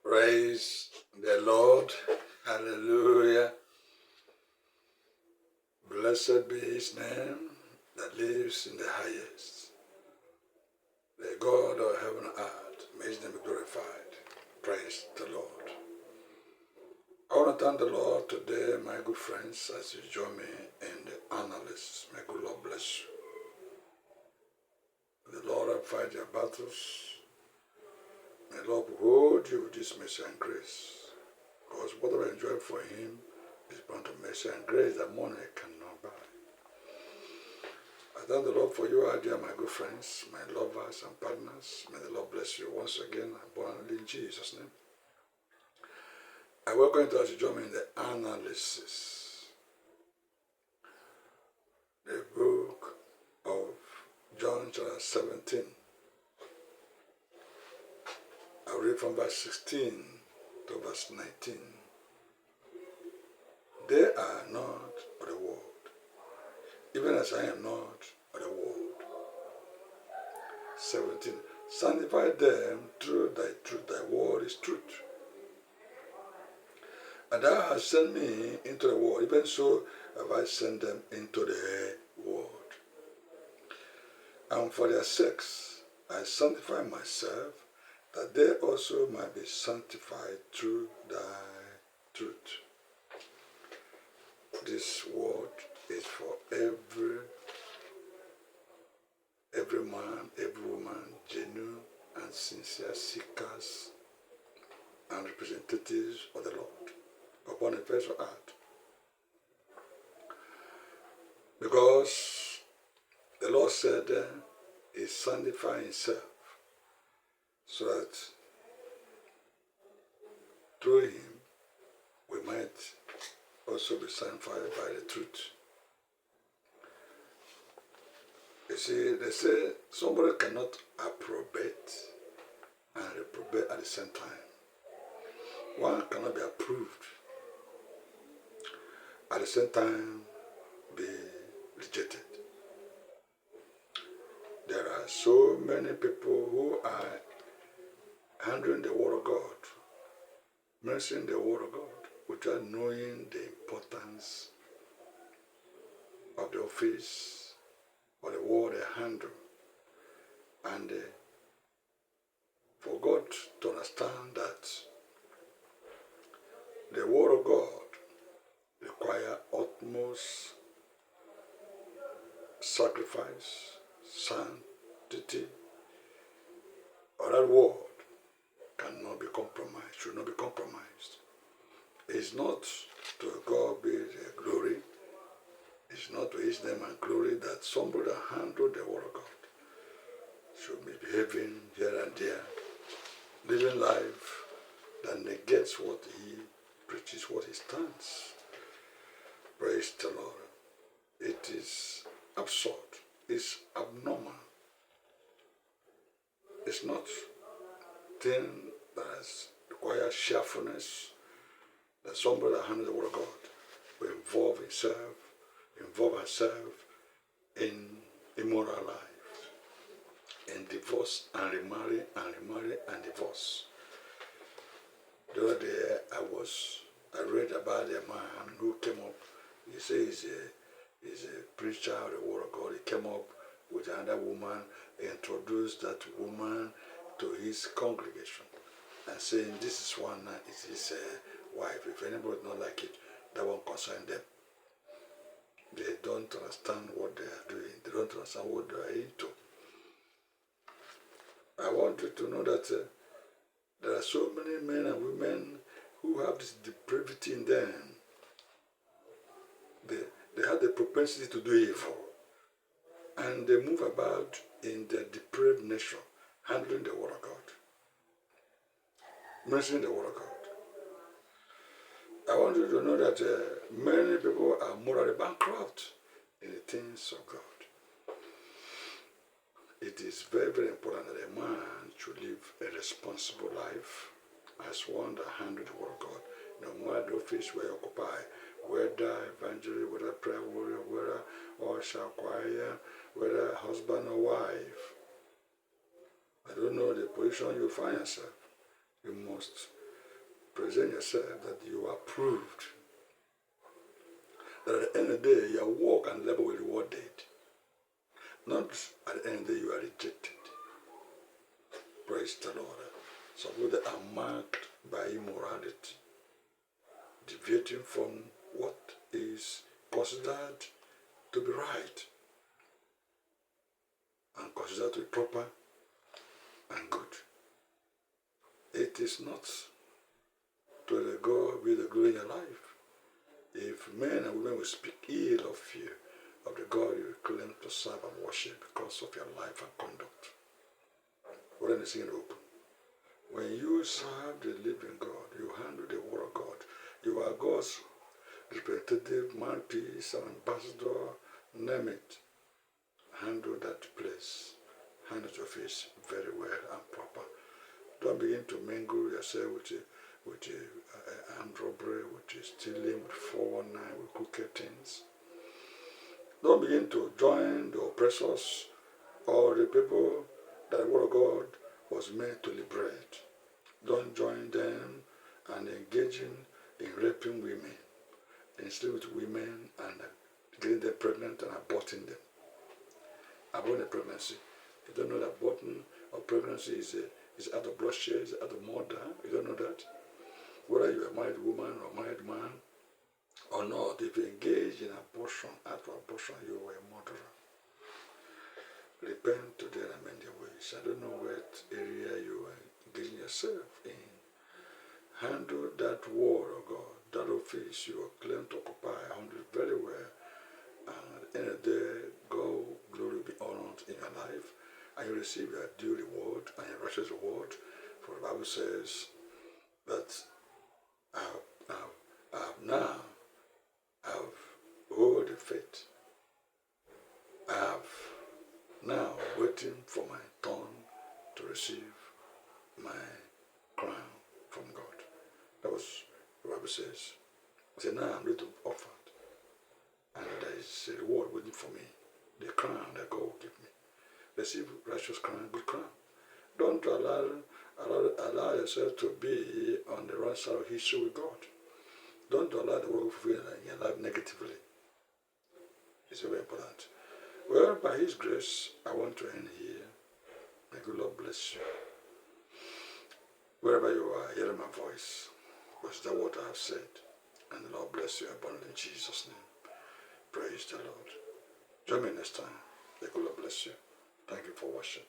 Praise the Lord. Hallelujah. Blessed be his name that lives in the highest. The God of heaven and earth, may his name be glorified. Praise the Lord. I want to thank the Lord today, my good friends, as you join me in the analysis. May good Lord bless you. The Lord will fight your battles. May the Lord hold you with his mercy and grace. Because whatever I enjoy for him is born to mercy and grace that money cannot buy. I thank the Lord for you, our dear, my good friends, my lovers and partners. May the Lord bless you once again, abundantly in Jesus' name. I welcome you to as you join me in the analysis. The book of John chapter 17. I'll read from verse 16 to verse 19. They are not of the world, even as I am not of the world. 17. Sanctify them through thy truth. Thy word is truth. And thou hast sent me into the world, even so have I sent them into the world. And for their sakes I sanctify myself, that they also might be sanctified through thy truth. This word is for every man, every woman, genuine and sincere seekers and representatives of the Lord upon the face of earth. Because the Lord said He sanctified himself so that through him we might also be sanctified by the truth. You see, they say somebody cannot approbate and reprobate at the same time. One cannot be approved at the same time be rejected. There are so many people who are handling the word of God, mentioning the word of God, without knowing the importance of the office or the word they handle. And for God to understand that the word of God requires utmost sacrifice, sanctity, or that word cannot be compromised, should not be compromised. It's not to God be the glory, it's not to his name and glory that somebody that handles the word of God should be behaving here and there, living life that negates what he preaches, what he stands. Praise the Lord. It is absurd. It's abnormal. It's not thing that requires cheerfulness, that somebody that handles the word of God will involve herself in immoral life, in divorce and remarry and divorce. The other day I read about a man who came up. He says he's a preacher of the word of God. He came up with another woman, introduced that woman to his congregation, and saying, this is one is his wife. If anybody don't like it, that won't concern them. They don't understand what they are doing. They don't understand what they are into. I want you to know that there are so many men and women who have this depravity in them. They have the propensity to do evil. And they move about in their depraved nature, handling the word of God, mentioning the word of God. I want you to know that many people are morally bankrupt in the things of God. It is very, very important that a man should live a responsible life as one that handles the word of God, no matter the office where you occupy, whether evangelist, whether prayer warrior, whether usher, choir, whether husband or wife. I don't know the position you find yourself. You must present yourself that you are proved. That at the end of the day, your work and labor will be rewarded. Not at the end of the day, you are rejected. Praise the Lord. Some people that are marked by immorality, deviating from what is considered to be right and considered to be proper and good. It is not to let God be the glory in your life. If men and women will speak ill of you, of the God you claim to serve and worship because of your life and conduct. What are you open? When you serve the living God, you handle the word of God. You are God's representative, mouthpiece, ambassador, name it. Handle that place. Handle your face very well and proper. Don't begin to mingle yourself with armed robbery, with stealing, with 419, with crooked things. Don't begin to join the oppressors or the people that the word of God was meant to liberate. Don't join them and engaging in raping women, enslaving women and getting them pregnant and aborting them. Aborting a pregnancy. You don't know that aborting or pregnancy is out of bloodshed, is out of murder. You don't know that. Whether you're a married woman or married man or not, if you engage in abortion, after abortion, you are a murderer. Repent today and amend your ways. I don't know what area you are engaging yourself in. Handle that word of God, that office you are claiming to occupy, handle it very well. And at the end of the day, God, glory will be honored in your life, and you receive your due reward and your righteous reward. For the Bible says that I have hold the faith. I have now waiting for my turn to receive my crown from God. That was the Bible says. I said, now I'm ready to offer it. And there is a reward waiting for me. The crown that God will give me. Receive righteous crown, good crown. Don't allow yourself to be on the wrong side of history with God. Don't allow the world to feel in your life negatively. It's very important. Well, by His grace, I want to end here. May good Lord bless you. Wherever you are, hearing my voice, was that what I have said? And the Lord bless you abundantly in Jesus' name. Praise the Lord. Join me next time. May good Lord bless you. Thank you for watching.